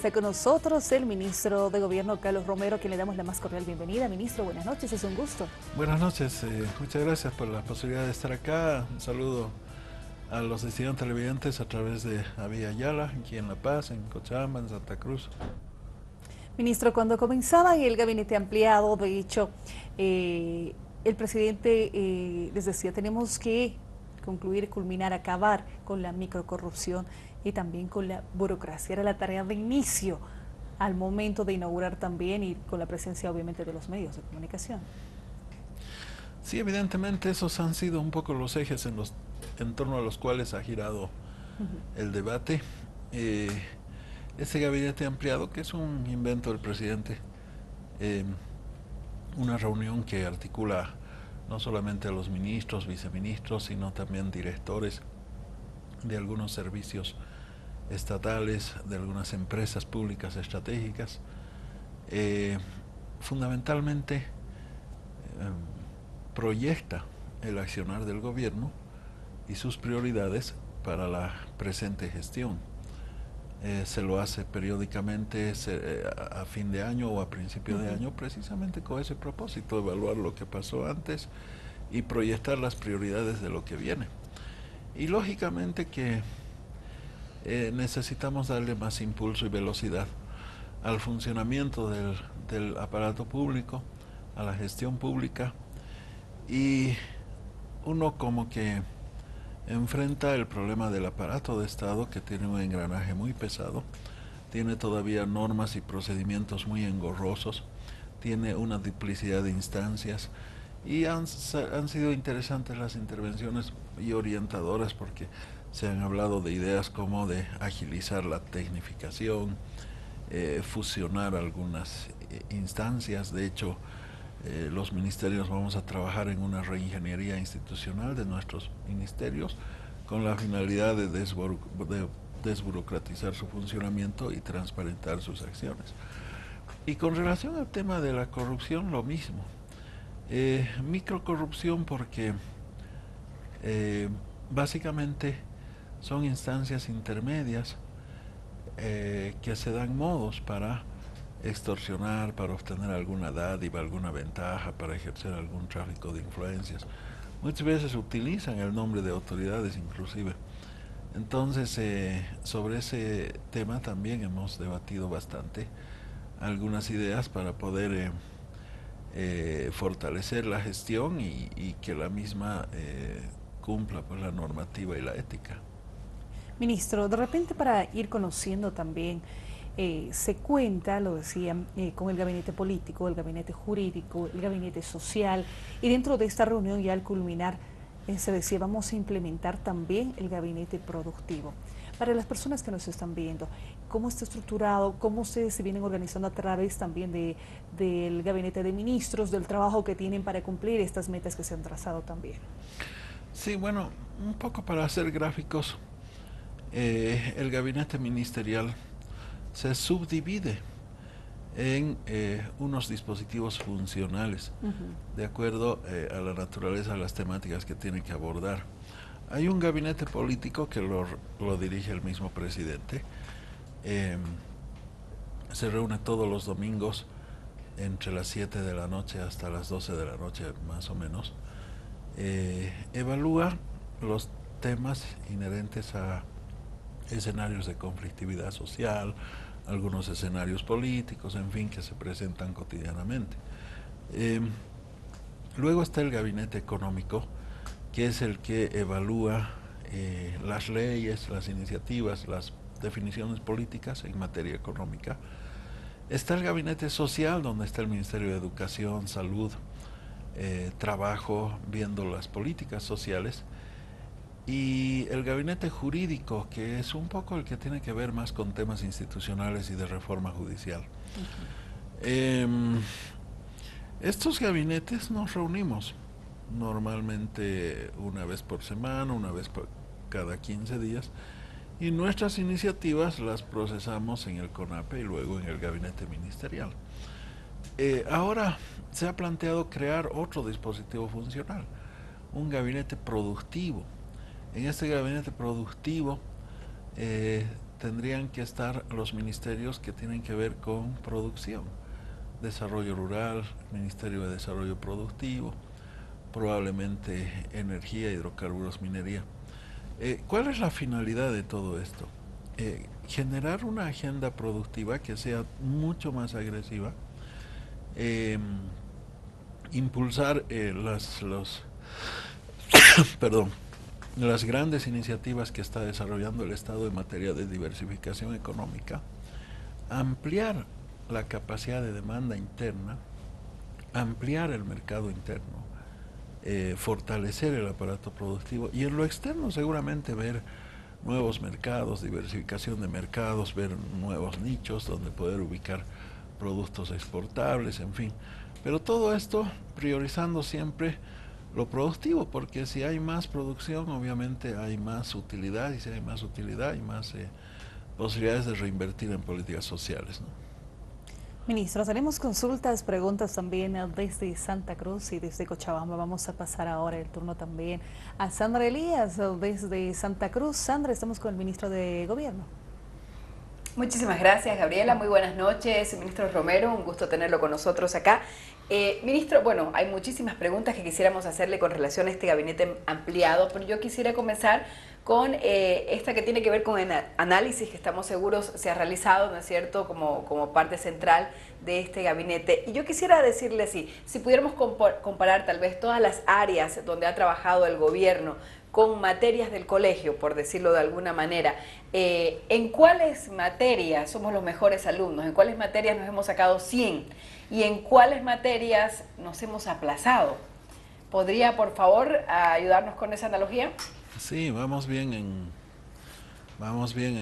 Está con nosotros el ministro de Gobierno, Carlos Romero, a quien le damos la más cordial bienvenida. Ministro, buenas noches, es un gusto. Buenas noches, muchas gracias por la posibilidad de estar acá. Un saludo a los distintos televidentes a través de Avia Yala, aquí en La Paz, en Cochabamba, en Santa Cruz. Ministro, cuando comenzaba el gabinete ampliado, de hecho, el presidente les decía, tenemos que concluir, culminar, acabar con la microcorrupción y también con la burocracia. Era la tarea de inicio al momento de inaugurar también y con la presencia obviamente de los medios de comunicación. Sí, evidentemente esos han sido un poco los ejes en torno a los cuales ha girado el debate. Ese gabinete ampliado, que es un invento del presidente, eh, una reunión que articula no solamente a los ministros, viceministros, sino también directores de algunos servicios estatales, de algunas empresas públicas estratégicas, fundamentalmente proyecta el accionar del gobierno y sus prioridades para la presente gestión. Se lo hace periódicamente a fin de año o a principio de año, precisamente con ese propósito, evaluar lo que pasó antes y proyectar las prioridades de lo que viene. Y lógicamente que necesitamos darle más impulso y velocidad al funcionamiento del aparato público, a la gestión pública, y uno como que enfrenta el problema del aparato de Estado, que tiene un engranaje muy pesado, tiene todavía normas y procedimientos muy engorrosos, tiene una duplicidad de instancias, y han sido interesantes las intervenciones y orientadoras porque se han hablado de ideas como de agilizar la tecnificación, fusionar algunas instancias. De hecho, los ministerios vamos a trabajar en una reingeniería institucional de nuestros ministerios con la finalidad de desburocratizar su funcionamiento y transparentar sus acciones. Y con relación al tema de la corrupción, lo mismo. Microcorrupción porque básicamente son instancias intermedias que se dan modos para extorsionar, para obtener alguna dádiva, alguna ventaja, para ejercer algún tráfico de influencias. Muchas veces utilizan el nombre de autoridades inclusive. Entonces, sobre ese tema también hemos debatido bastante algunas ideas para poder fortalecer la gestión y que la misma cumpla pues, la normativa y la ética. Ministro, de repente para ir conociendo también, se cuenta, lo decían, con el gabinete político, el gabinete jurídico, el gabinete social, y dentro de esta reunión ya al culminar, se decía, vamos a implementar también el gabinete productivo. Para las personas que nos están viendo, ¿cómo está estructurado? ¿Cómo ustedes se vienen organizando a través también del gabinete de ministros, del trabajo que tienen para cumplir estas metas que se han trazado también? Sí, bueno, un poco para hacer gráficos, el gabinete ministerial se subdivide en unos dispositivos funcionales, de acuerdo a la naturaleza de las temáticas que tiene que abordar. Hay un gabinete político que lo dirige el mismo presidente. Se reúne todos los domingos entre las 7 de la noche hasta las 12 de la noche más o menos. Evalúa los temas inherentes a escenarios de conflictividad social, algunos escenarios políticos, en fin, que se presentan cotidianamente. Luego está el gabinete económico, que es el que evalúa las leyes, las iniciativas, las definiciones políticas en materia económica. Está el gabinete social, donde está el Ministerio de Educación, Salud, Trabajo, viendo las políticas sociales. Y el gabinete jurídico, que es un poco el que tiene que ver más con temas institucionales y de reforma judicial. Estos gabinetes nos reunimos normalmente una vez por semana, una vez por cada 15 días, y nuestras iniciativas las procesamos en el CONAPE y luego en el gabinete ministerial. Ahora se ha planteado crear otro dispositivo funcional, un gabinete productivo. En este gabinete productivo tendrían que estar los ministerios que tienen que ver con producción, desarrollo rural, Ministerio de Desarrollo Productivo, probablemente energía, hidrocarburos, minería. ¿Cuál es la finalidad de todo esto? Generar una agenda productiva que sea mucho más agresiva, eh, impulsar perdón, las grandes iniciativas que está desarrollando el Estado en materia de diversificación económica, ampliar la capacidad de demanda interna, ampliar el mercado interno, fortalecer el aparato productivo y en lo externo seguramente ver nuevos mercados, diversificación de mercados, ver nuevos nichos donde poder ubicar productos exportables, en fin. Pero todo esto priorizando siempre lo productivo, porque si hay más producción, obviamente hay más utilidad, y si hay más utilidad, hay más posibilidades de reinvertir en políticas sociales, ¿no? Ministro, tenemos consultas, preguntas también desde Santa Cruz y desde Cochabamba. Vamos a pasar ahora el turno también a Sandra Elías desde Santa Cruz. Sandra, estamos con el ministro de Gobierno. Muchísimas gracias, Gabriela. Muy buenas noches, ministro Romero. Un gusto tenerlo con nosotros acá. Ministro, bueno, hay muchísimas preguntas que quisiéramos hacerle con relación a este gabinete ampliado, pero yo quisiera comenzar con esta que tiene que ver con el análisis que estamos seguros se ha realizado, ¿no es cierto?, como parte central de este gabinete. Y yo quisiera decirle así, si pudiéramos comparar tal vez todas las áreas donde ha trabajado el gobierno con materias del colegio, por decirlo de alguna manera, ¿en cuáles materias somos los mejores alumnos? ¿En cuáles materias nos hemos sacado 100? ¿Y en cuáles materias nos hemos aplazado? ¿Podría, por favor, ayudarnos con esa analogía? Sí, vamos bien en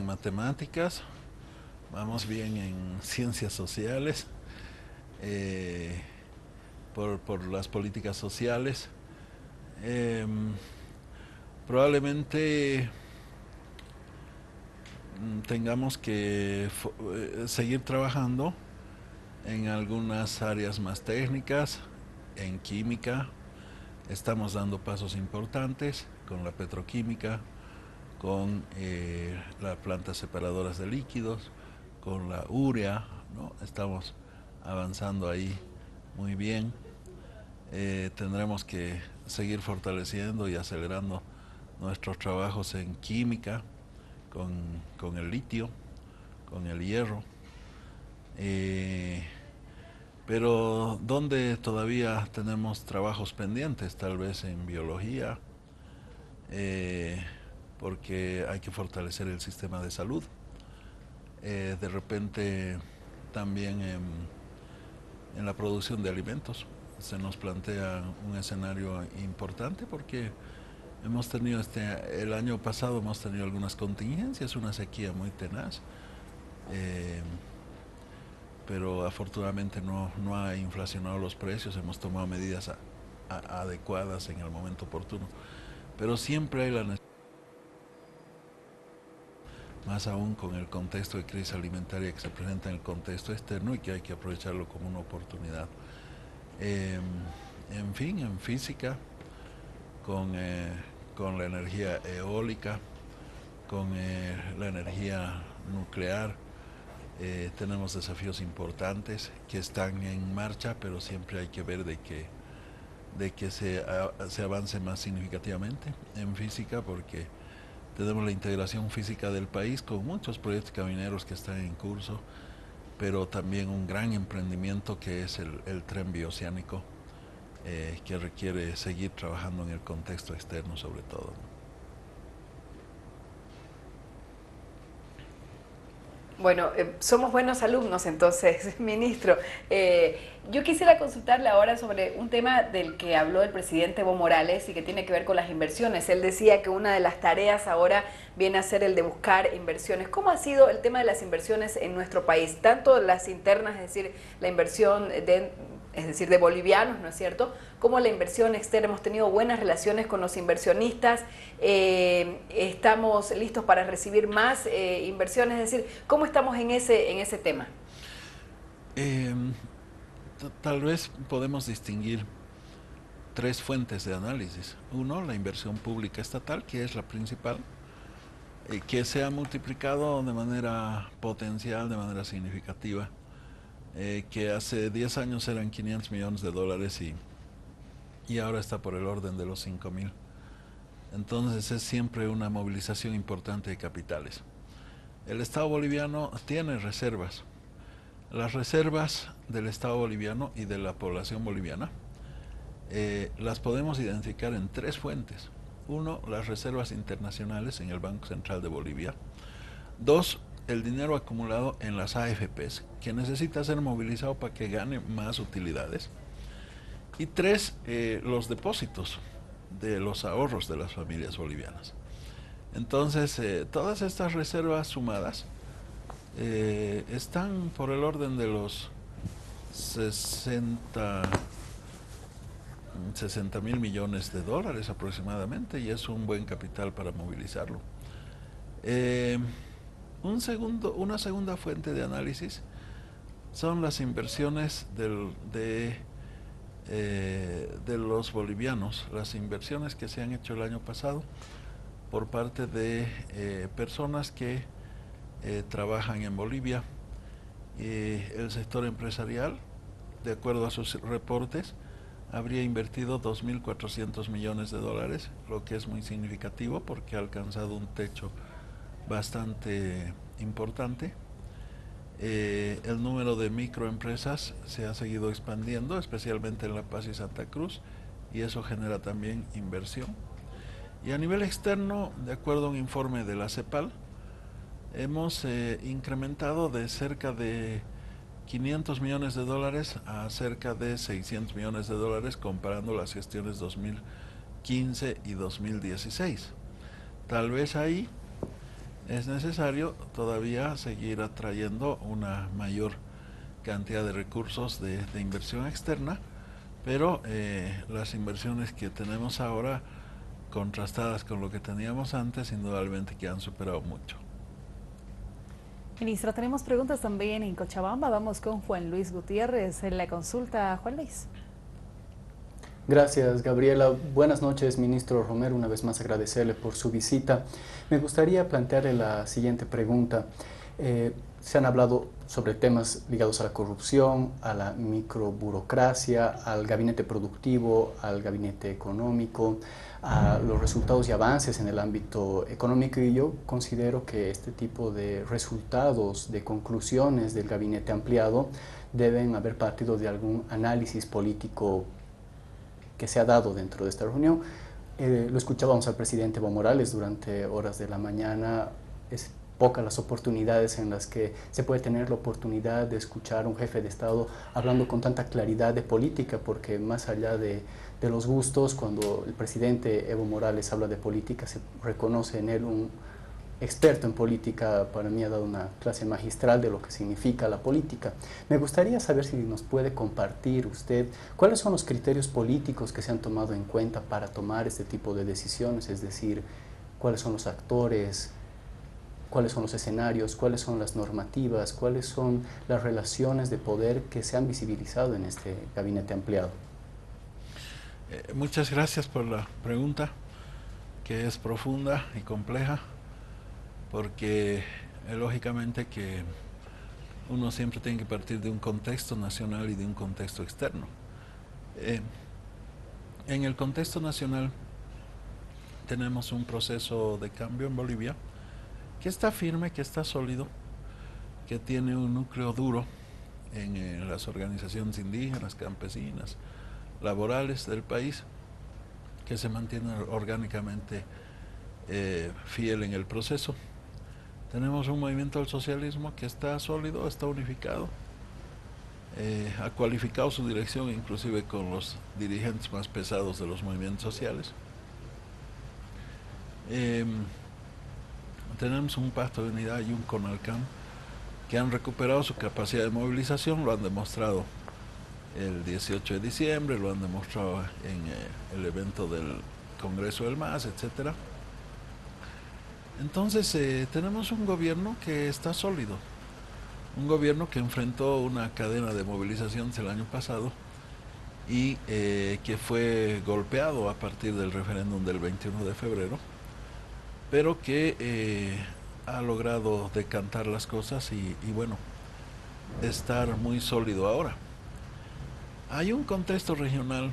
matemáticas, vamos bien en ciencias sociales, por las políticas sociales. Probablemente tengamos que seguir trabajando en algunas áreas más técnicas, en química. Estamos dando pasos importantes con la petroquímica, con las plantas separadoras de líquidos, con la urea, ¿no? Estamos avanzando ahí muy bien. Tendremos que seguir fortaleciendo y acelerando nuestros trabajos en química, con el litio, con el hierro. Pero donde todavía tenemos trabajos pendientes, tal vez en biología, porque hay que fortalecer el sistema de salud. De repente también en la producción de alimentos se nos plantea un escenario importante porque hemos tenido el año pasado hemos tenido algunas contingencias, una sequía muy tenaz. Pero afortunadamente no ha inflacionado los precios, hemos tomado medidas adecuadas en el momento oportuno. Pero siempre hay la necesidad, más aún con el contexto de crisis alimentaria que se presenta en el contexto externo y que hay que aprovecharlo como una oportunidad. En fin, en física, con la energía eólica, con la energía nuclear, tenemos desafíos importantes que están en marcha, pero siempre hay que ver de que se avance más significativamente en física, porque tenemos la integración física del país con muchos proyectos camineros que están en curso, pero también un gran emprendimiento que es el tren bioceánico, que requiere seguir trabajando en el contexto externo sobre todo, ¿no? Bueno, somos buenos alumnos entonces, ministro. Yo quisiera consultarle ahora sobre un tema del que habló el presidente Evo Morales y que tiene que ver con las inversiones. Él decía que una de las tareas ahora viene a ser el de buscar inversiones. ¿Cómo ha sido el tema de las inversiones en nuestro país? Tanto las internas, es decir, la inversión de bolivianos, ¿no es cierto?, como la inversión externa. Hemos tenido buenas relaciones con los inversionistas, estamos listos para recibir más inversiones, es decir, ¿cómo estamos en ese tema? Tal vez podemos distinguir tres fuentes de análisis. Uno, la inversión pública estatal, que es la principal. que se ha multiplicado de manera potencial, de manera significativa, que hace 10 años eran 500 millones de dólares y ahora está por el orden de los 5.000. Entonces es siempre una movilización importante de capitales. El Estado boliviano tiene reservas. Las reservas del Estado boliviano y de la población boliviana las podemos identificar en tres fuentes. Uno, las reservas internacionales en el Banco Central de Bolivia. Dos, el dinero acumulado en las AFPs, que necesita ser movilizado para que gane más utilidades. Y tres, los depósitos de los ahorros de las familias bolivianas. Entonces, todas estas reservas sumadas están por el orden de los 60.000 millones de dólares aproximadamente, y es un buen capital para movilizarlo. Una segunda fuente de análisis son las inversiones de los bolivianos, las inversiones que se han hecho el año pasado por parte de personas que trabajan en Bolivia. El sector empresarial, de acuerdo a sus reportes, habría invertido 2.400 millones de dólares, lo que es muy significativo porque ha alcanzado un techo bastante importante. El número de microempresas se ha seguido expandiendo, especialmente en La Paz y Santa Cruz, y eso genera también inversión. Y a nivel externo, de acuerdo a un informe de la CEPAL, hemos incrementado de cerca de 500 millones de dólares a cerca de 600 millones de dólares comparando las gestiones 2015 y 2016. Tal vez ahí es necesario todavía seguir atrayendo una mayor cantidad de recursos de inversión externa, pero las inversiones que tenemos ahora, contrastadas con lo que teníamos antes, indudablemente que han superado mucho. Ministro, tenemos preguntas también en Cochabamba. Vamos con Juan Luis Gutiérrez en la consulta. Juan Luis. Gracias, Gabriela. Buenas noches, ministro Romero. Una vez más agradecerle por su visita. Me gustaría plantearle la siguiente pregunta. Se han hablado sobre temas ligados a la corrupción, a la microburocracia, al gabinete productivo, al gabinete económico, a los resultados y avances en el ámbito económico, y yo considero que este tipo de resultados, de conclusiones del gabinete ampliado deben haber partido de algún análisis político que se ha dado dentro de esta reunión. Lo escuchábamos al presidente Evo Morales durante horas de la mañana. Es pocas las oportunidades en las que se puede tener la oportunidad de escuchar a un jefe de Estado hablando con tanta claridad de política, porque más allá de los gustos, cuando el presidente Evo Morales habla de política, se reconoce en él un experto en política. Para mí ha dado una clase magistral de lo que significa la política. Me gustaría saber si nos puede compartir usted cuáles son los criterios políticos que se han tomado en cuenta para tomar este tipo de decisiones, es decir, cuáles son los actores, cuáles son los escenarios, cuáles son las normativas, cuáles son las relaciones de poder que se han visibilizado en este gabinete ampliado. Muchas gracias por la pregunta, que es profunda y compleja, porque lógicamente que uno siempre tiene que partir de un contexto nacional y de un contexto externo. En el contexto nacional tenemos un proceso de cambio en Bolivia que está firme, que está sólido, que tiene un núcleo duro en las organizaciones indígenas, campesinas, laborales del país, que se mantiene orgánicamente fiel en el proceso. Tenemos un movimiento del socialismo que está sólido, está unificado, ha cualificado su dirección inclusive con los dirigentes más pesados de los movimientos sociales. Tenemos un pacto de unidad y un CONALCAM que han recuperado su capacidad de movilización, lo han demostrado el 18 de diciembre, lo han demostrado en el evento del Congreso del MAS, etc. Entonces tenemos un gobierno que está sólido, un gobierno que enfrentó una cadena de movilizaciones el año pasado y que fue golpeado a partir del referéndum del 21 de febrero, pero que ha logrado decantar las cosas y bueno, estar muy sólido ahora. Hay un contexto regional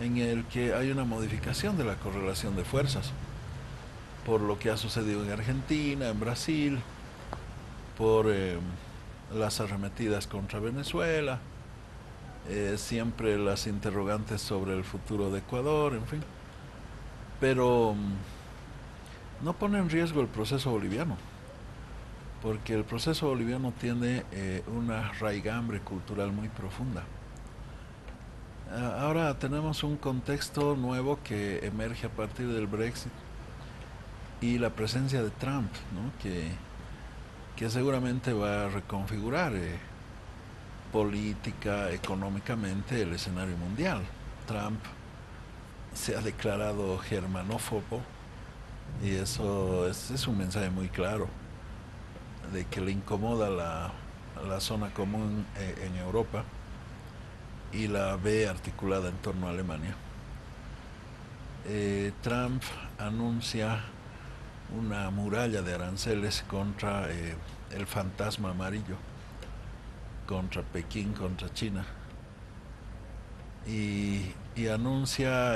en el que hay una modificación de la correlación de fuerzas, por lo que ha sucedido en Argentina, en Brasil, por las arremetidas contra Venezuela, siempre las interrogantes sobre el futuro de Ecuador, en fin. Pero no pone en riesgo el proceso boliviano, porque el proceso boliviano tiene una raigambre cultural muy profunda. Ahora tenemos un contexto nuevo que emerge a partir del Brexit y la presencia de Trump, ¿no? que seguramente va a reconfigurar política, económicamente el escenario mundial. Trump se ha declarado germanófobo y eso es un mensaje muy claro de que le incomoda la zona común en Europa y la ve articulada en torno a Alemania. Trump anuncia una muralla de aranceles contra el fantasma amarillo, contra Pekín, contra China, y anuncia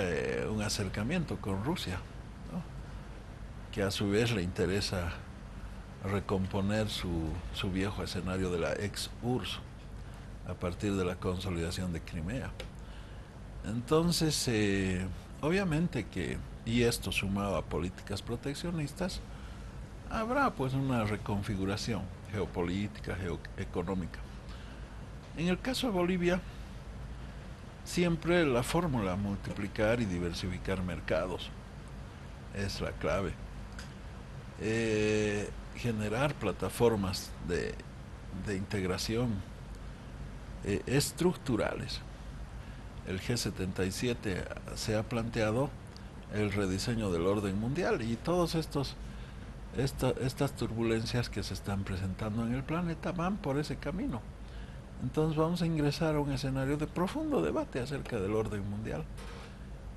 un acercamiento con Rusia, ¿no? Que a su vez le interesa recomponer su viejo escenario de la ex-URSS a partir de la consolidación de Crimea. Entonces, obviamente que, y esto sumado a políticas proteccionistas, habrá pues una reconfiguración geopolítica, geoeconómica. En el caso de Bolivia, siempre la fórmula multiplicar y diversificar mercados es la clave. Generar plataformas de integración estructurales. El G77 se ha planteado el rediseño del orden mundial y todos estas turbulencias que se están presentando en el planeta van por ese camino. Entonces vamos a ingresar a un escenario de profundo debate acerca del orden mundial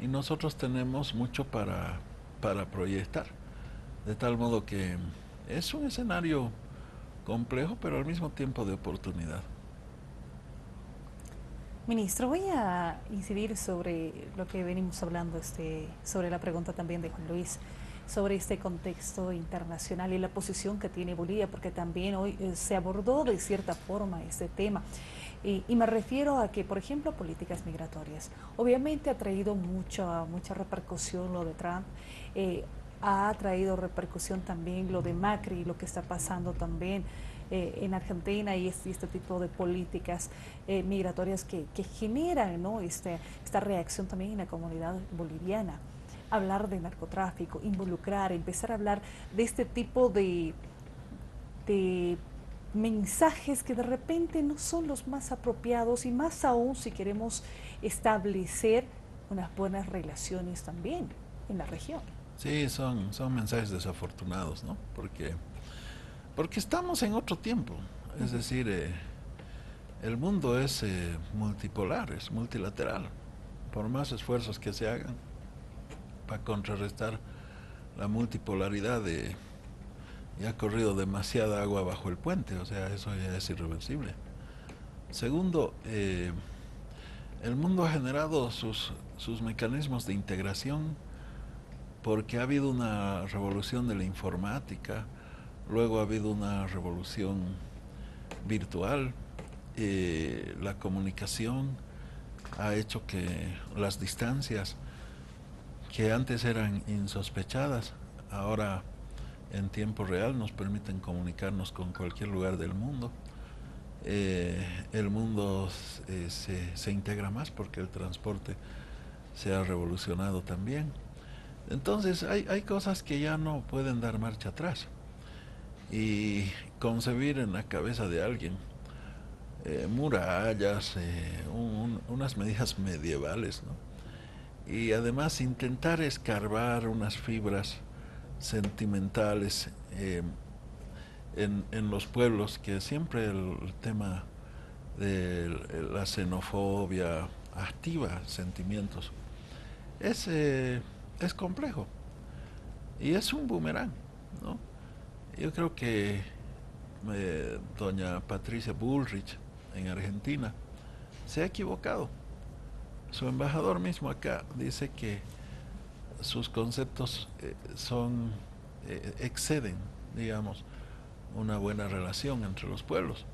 y nosotros tenemos mucho para proyectar, de tal modo que es un escenario complejo pero al mismo tiempo de oportunidad. Ministro, voy a incidir sobre lo que venimos hablando, sobre la pregunta también de Juan Luis, sobre este contexto internacional y la posición que tiene Bolivia, porque también hoy se abordó de cierta forma este tema. Y me refiero a que, por ejemplo, políticas migratorias. Obviamente ha traído mucha repercusión lo de Trump, ha traído repercusión también lo de Macri, lo que está pasando también en Argentina y este tipo de políticas migratorias que generan, ¿no? esta reacción también en la comunidad boliviana. Hablar de narcotráfico, involucrar, empezar a hablar de este tipo de mensajes que de repente no son los más apropiados y más aún si queremos establecer unas buenas relaciones también en la región. Sí, son mensajes desafortunados, ¿no? Porque estamos en otro tiempo, es decir, el mundo es multipolar, es multilateral. Por más esfuerzos que se hagan para contrarrestar la multipolaridad, ya ha corrido demasiada agua bajo el puente, o sea, eso ya es irreversible. Segundo, el mundo ha generado sus mecanismos de integración porque ha habido una revolución de la informática, luego ha habido una revolución virtual, la comunicación ha hecho que las distancias que antes eran insospechadas, ahora en tiempo real nos permiten comunicarnos con cualquier lugar del mundo. El mundo se integra más porque el transporte se ha revolucionado también. Entonces hay cosas que ya no pueden dar marcha atrás. Y concebir en la cabeza de alguien murallas, unas medidas medievales, ¿no? Y además intentar escarbar unas fibras sentimentales en los pueblos, que siempre el tema de la xenofobia activa sentimientos. Es complejo. Y es un boomerang, ¿no? Yo creo que doña Patricia Bullrich en Argentina se ha equivocado. Su embajador mismo acá dice que sus conceptos exceden, digamos, una buena relación entre los pueblos.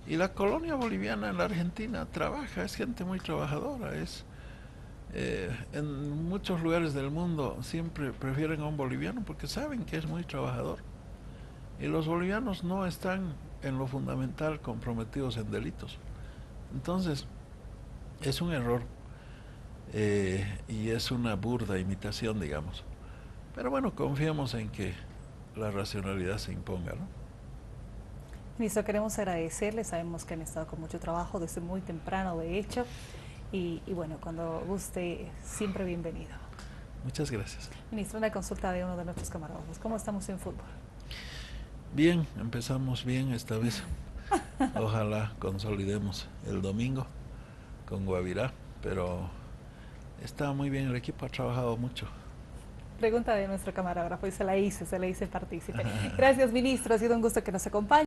Y la colonia boliviana en la Argentina trabaja, es gente muy trabajadora, en muchos lugares del mundo siempre prefieren a un boliviano porque saben que es muy trabajador. Y los bolivianos no están en lo fundamental comprometidos en delitos. Entonces, es un error y es una burda imitación, digamos. Pero bueno, confiamos en que la racionalidad se imponga, ¿no? Ministro, queremos agradecerle, sabemos que han estado con mucho trabajo desde muy temprano, de hecho, y bueno, cuando guste, siempre bienvenido. Muchas gracias. Ministro, una consulta de uno de nuestros camarógrafos. ¿Cómo estamos en fútbol? Bien, empezamos bien esta vez. Ojalá consolidemos el domingo con Guavirá, pero está muy bien, el equipo ha trabajado mucho. Pregunta de nuestro camarógrafo y se la hice partícipe. Gracias, ministro, ha sido un gusto que nos acompañe.